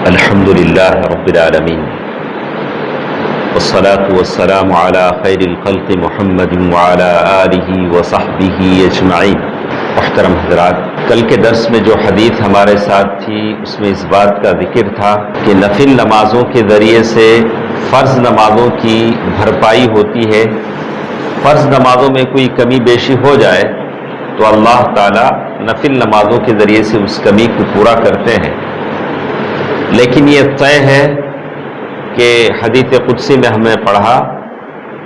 الحمد للہ رب العالمین والصلاة والسلام علی خیر الخلق محمد وعلی آلہ وصحبہ اجمعین۔ محترم حضرات، کل کے درس میں جو حدیث ہمارے ساتھ تھی اس میں اس بات کا ذکر تھا کہ نفل نمازوں کے ذریعے سے فرض نمازوں کی بھرپائی ہوتی ہے۔ فرض نمازوں میں کوئی کمی بیشی ہو جائے تو اللہ تعالیٰ نفل نمازوں کے ذریعے سے اس کمی کو پورا کرتے ہیں، لیکن یہ طے ہے کہ حدیث قدسی میں ہمیں پڑھا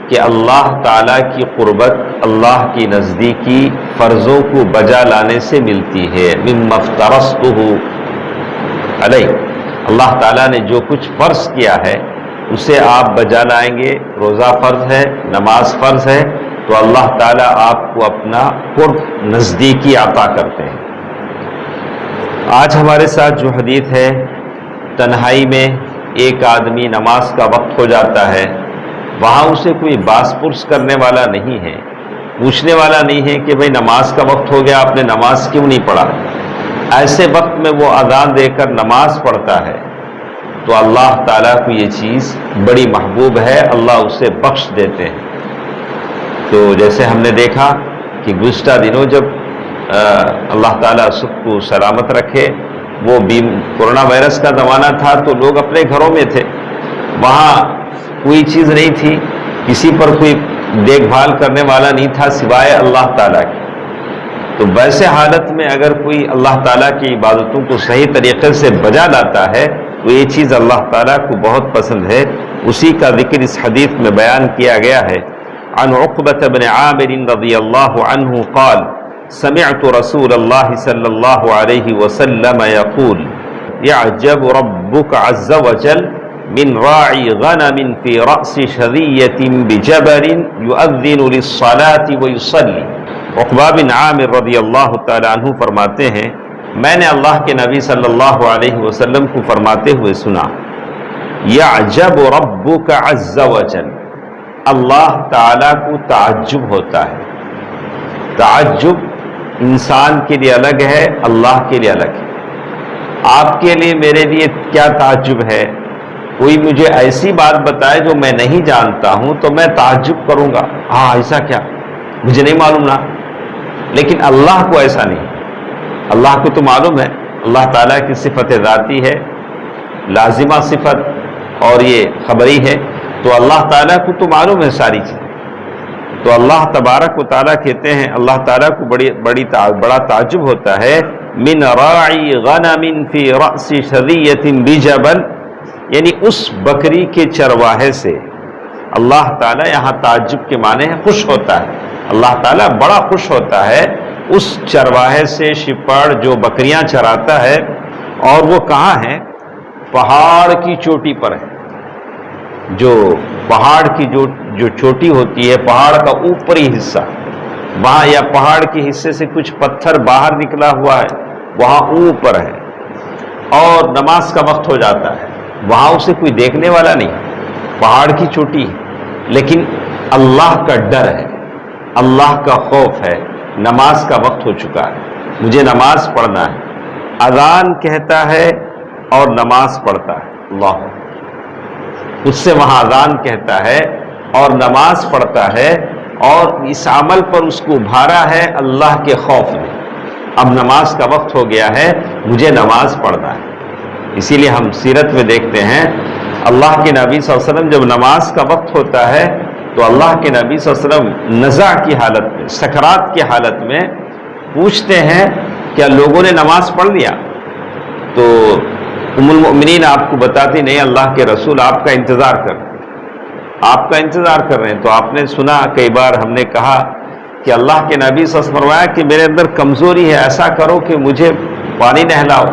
کہ اللہ تعالیٰ کی قربت، اللہ کی نزدیکی فرضوں کو بجا لانے سے ملتی ہے۔ مما افترضتہ علیہ، اللہ تعالیٰ نے جو کچھ فرض کیا ہے اسے آپ بجا لائیں گے۔ روزہ فرض ہے، نماز فرض ہے، تو اللہ تعالیٰ آپ کو اپنا قرب، نزدیکی عطا کرتے ہیں۔ آج ہمارے ساتھ جو حدیث ہے، تنہائی میں ایک آدمی نماز کا وقت ہو جاتا ہے، وہاں اسے کوئی باس پرس کرنے والا نہیں ہے، پوچھنے والا نہیں ہے کہ بھئی نماز کا وقت ہو گیا، آپ نے نماز کیوں نہیں پڑھا۔ ایسے وقت میں وہ اذان دے کر نماز پڑھتا ہے تو اللہ تعالیٰ کو یہ چیز بڑی محبوب ہے، اللہ اسے بخش دیتے ہیں۔ تو جیسے ہم نے دیکھا کہ گزشتہ دنوں جب اللہ تعالیٰ سب کو سلامت رکھے، وہ کورونا وائرس کا زمانہ تھا تو لوگ اپنے گھروں میں تھے، وہاں کوئی چیز نہیں تھی، کسی پر کوئی دیکھ بھال کرنے والا نہیں تھا سوائے اللہ تعالیٰ کی۔ تو ویسے حالت میں اگر کوئی اللہ تعالیٰ کی عبادتوں کو صحیح طریقے سے بجا لاتا ہے تو یہ چیز اللہ تعالیٰ کو بہت پسند ہے۔ اسی کا ذکر اس حدیث میں بیان کیا گیا ہے۔ عن عقبة بن عامر رضی اللہ عنہ قال سمعت رسول اللہ صلی اللہ علیہ وسلم يقول يعجب ربك عز وجل من راعي غنم في رأس شذية بجبل يؤذن للصلاة ويصلي۔ عقبہ بن عامر رضی اللہ تعالی عنہ فرماتے ہیں، میں نے اللہ کے نبی صلی اللہ علیہ وسلم کو فرماتے ہوئے سنا، يعجب ربك عز وجل، اللہ تعالیٰ کو تعجب ہوتا ہے۔ تعجب انسان کے لیے الگ ہے، اللہ کے لیے الگ ہے۔ آپ کے لیے، میرے لیے کیا تعجب ہے؟ کوئی مجھے ایسی بات بتائے جو میں نہیں جانتا ہوں تو میں تعجب کروں گا، ہاں ایسا کیا، مجھے نہیں معلوم نا۔ لیکن اللہ کو ایسا نہیں، اللہ کو تو معلوم ہے، اللہ تعالیٰ کی صفت ذاتی ہے، لازمہ صفت، اور یہ خبری ہے، تو اللہ تعالیٰ کو تو معلوم ہے ساری چیز۔ تو اللہ تبارک و تعالیٰ کہتے ہیں، اللہ تعالیٰ کو بڑا تعجب ہوتا ہے، من راعی غنم فی رأس شذیۃ بجبل، یعنی اس بکری کے چرواہے سے۔ اللہ تعالیٰ یہاں تعجب کے معنی ہے خوش ہوتا ہے، اللہ تعالیٰ بڑا خوش ہوتا ہے اس چرواہے سے، شپاڑ جو بکریاں چراتا ہے، اور وہ کہاں ہے؟ پہاڑ کی چوٹی پر ہے۔ جو پہاڑ کی جو چوٹی ہوتی ہے، پہاڑ کا اوپری حصہ، وہاں یا پہاڑ کے حصے سے کچھ پتھر باہر نکلا ہوا ہے، وہاں اوپر ہے، اور نماز کا وقت ہو جاتا ہے، وہاں اسے کوئی دیکھنے والا نہیں، پہاڑ کی چوٹی ہے، لیکن اللہ کا ڈر ہے، اللہ کا خوف ہے، نماز کا وقت ہو چکا ہے، مجھے نماز پڑھنا ہے۔ اذان کہتا ہے اور نماز پڑھتا ہے، اللہ اس سے وہاں اذان کہتا ہے اور نماز پڑھتا ہے، اور اس عمل پر اس کو ابھارا ہے اللہ کے خوف میں۔ اب نماز کا وقت ہو گیا ہے، مجھے نماز پڑھنا ہے۔ اسی لیے ہم سیرت میں دیکھتے ہیں، اللہ کے نبی صلی اللہ علیہ وسلم جب نماز کا وقت ہوتا ہے تو اللہ کے نبی صلی اللہ علیہ وسلم نزع کی حالت میں، سکرات کی حالت میں پوچھتے ہیں کیا لوگوں نے نماز پڑھ لیا؟ تو ام المؤمنین آپ کو بتاتی، نہیں اللہ کے رسول آپ کا انتظار کر رہے ہیں، آپ کا انتظار کر رہے ہیں۔ تو آپ نے سنا، کئی بار ہم نے کہا کہ اللہ کے نبی صلی اللہ علیہ وسلم فرمایا کہ میرے اندر کمزوری ہے، ایسا کرو کہ مجھے پانی نہلاؤ۔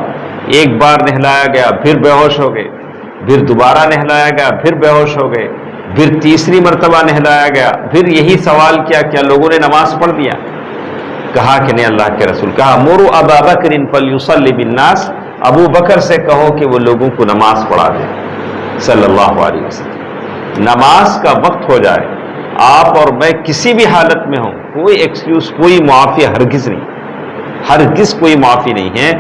ایک بار نہلایا گیا، پھر بے ہوش ہو گئے، پھر دوبارہ نہلایا گیا، پھر بے ہوش ہو گئے، پھر تیسری مرتبہ نہلایا گیا، پھر یہی سوال کیا کیا لوگوں نے نماز پڑھ لیا؟ کہا کہ نہیں اللہ کے رسول، کہا مروا ابا بکر فلیصلی بالناس، ابو بکر سے کہو کہ وہ لوگوں کو نماز پڑھا دے، صلی اللہ علیہ وسلم۔ نماز کا وقت ہو جائے، آپ اور میں کسی بھی حالت میں ہوں، کوئی ایکسکیوز، کوئی معافی ہرگز نہیں، ہرگز کوئی معافی نہیں ہے۔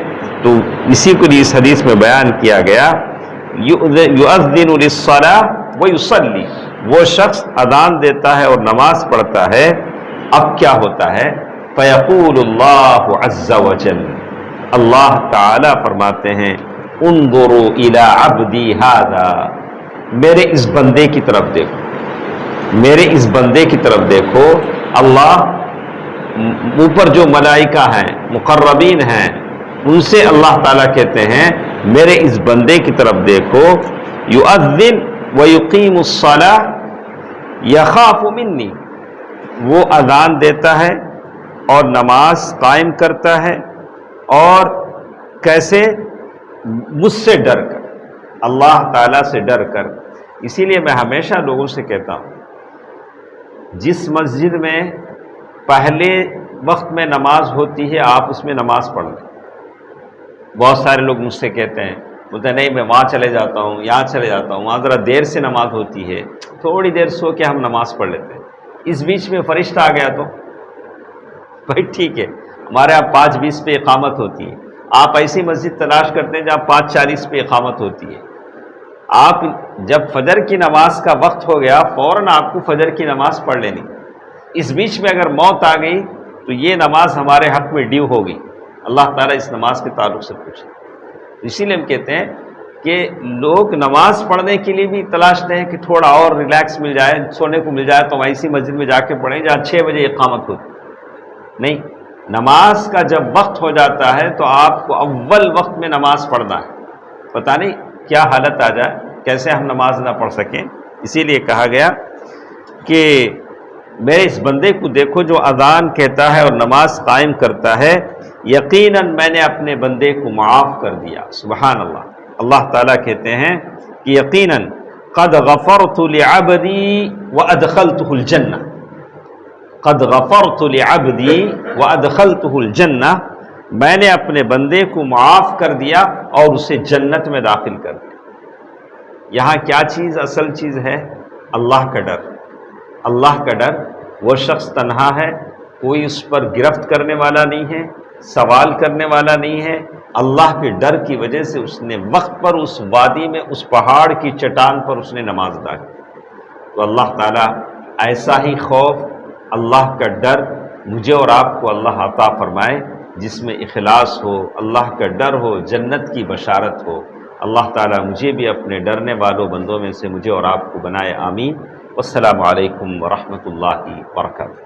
تو اسی کو اس حدیث میں بیان کیا گیا یؤذن للصلاۃ ویصلی، وہ شخص اذان دیتا ہے اور نماز پڑھتا ہے، اب کیا ہوتا ہے؟ فیقول اللہ عز وجل، اللہ تعالی فرماتے ہیں انظروا الی عبدی ھذا، میرے اس بندے کی طرف دیکھو، میرے اس بندے کی طرف دیکھو۔ اللہ اوپر جو ملائکہ ہیں، مقربین ہیں، ان سے اللہ تعالیٰ کہتے ہیں میرے اس بندے کی طرف دیکھو، یؤذن ویقیم الصلاۃ یخاف منی، وہ اذان دیتا ہے اور نماز قائم کرتا ہے، اور کیسے؟ مجھ سے ڈر کر، اللہ تعالیٰ سے ڈر کر۔ اسی لیے میں ہمیشہ لوگوں سے کہتا ہوں، جس مسجد میں پہلے وقت میں نماز ہوتی ہے آپ اس میں نماز پڑھ لیں۔ بہت سارے لوگ مجھ سے کہتے ہیں، بولتے ہیں نہیں میں وہاں چلے جاتا ہوں، یہاں چلے جاتا ہوں، وہاں ذرا دیر سے نماز ہوتی ہے، تھوڑی دیر سو کے ہم نماز پڑھ لیتے ہیں، اس بیچ میں فرشتہ آ گیا تو بھائی ٹھیک ہے، ہمارے یہاں 5:20 پہ اقامت ہوتی ہے، آپ ایسی مسجد تلاش کرتے ہیں جہاں 5:40 پہ اقامت ہوتی ہے۔ آپ جب فجر کی نماز کا وقت ہو گیا فوراً آپ کو فجر کی نماز پڑھ لینی، اس بیچ میں اگر موت آ گئی تو یہ نماز ہمارے حق میں ڈیو ہوگی، اللہ تعالیٰ اس نماز کے تعلق سے پوچھے۔ اسی لیے ہم کہتے ہیں کہ لوگ نماز پڑھنے کے لیے بھی تلاشتے ہیں کہ تھوڑا اور ریلیکس مل جائے، سونے کو مل جائے تو ایسی مسجد میں جا کے پڑھیں جہاں 6 بجے اقامت ہوتی۔ نہیں، نماز کا جب وقت ہو جاتا ہے تو آپ کو اول وقت میں نماز پڑھنا ہے، پتہ نہیں کیا حالت آ جائے، کیسے ہم نماز نہ پڑھ سکیں۔ اسی لیے کہا گیا کہ میرے اس بندے کو دیکھو جو اذان کہتا ہے اور نماز قائم کرتا ہے، یقیناً میں نے اپنے بندے کو معاف کر دیا۔ سبحان اللہ، اللہ تعالیٰ کہتے ہیں کہ یقیناً قد غفرت لعبدی وادخلته الجنہ، قد غفرت لعبدی وادخلته الجنہ، میں نے اپنے بندے کو معاف کر دیا اور اسے جنت میں داخل کر دیا۔ یہاں کیا چیز اصل چیز ہے؟ اللہ کا ڈر۔ اللہ کا ڈر، وہ شخص تنہا ہے، کوئی اس پر گرفت کرنے والا نہیں ہے، سوال کرنے والا نہیں ہے، اللہ کے ڈر کی وجہ سے اس نے وقت پر اس وادی میں، اس پہاڑ کی چٹان پر اس نے نماز ادا کی۔ تو اللہ تعالیٰ ایسا ہی خوف، اللہ کا ڈر مجھے اور آپ کو اللہ عطا فرمائے جس میں اخلاص ہو، اللہ کا ڈر ہو، جنت کی بشارت ہو۔ اللہ تعالیٰ مجھے بھی اپنے ڈرنے والوں بندوں میں سے مجھے اور آپ کو بنائے، آمین۔ والسلام علیکم ورحمۃ اللہ وبرکاتہ۔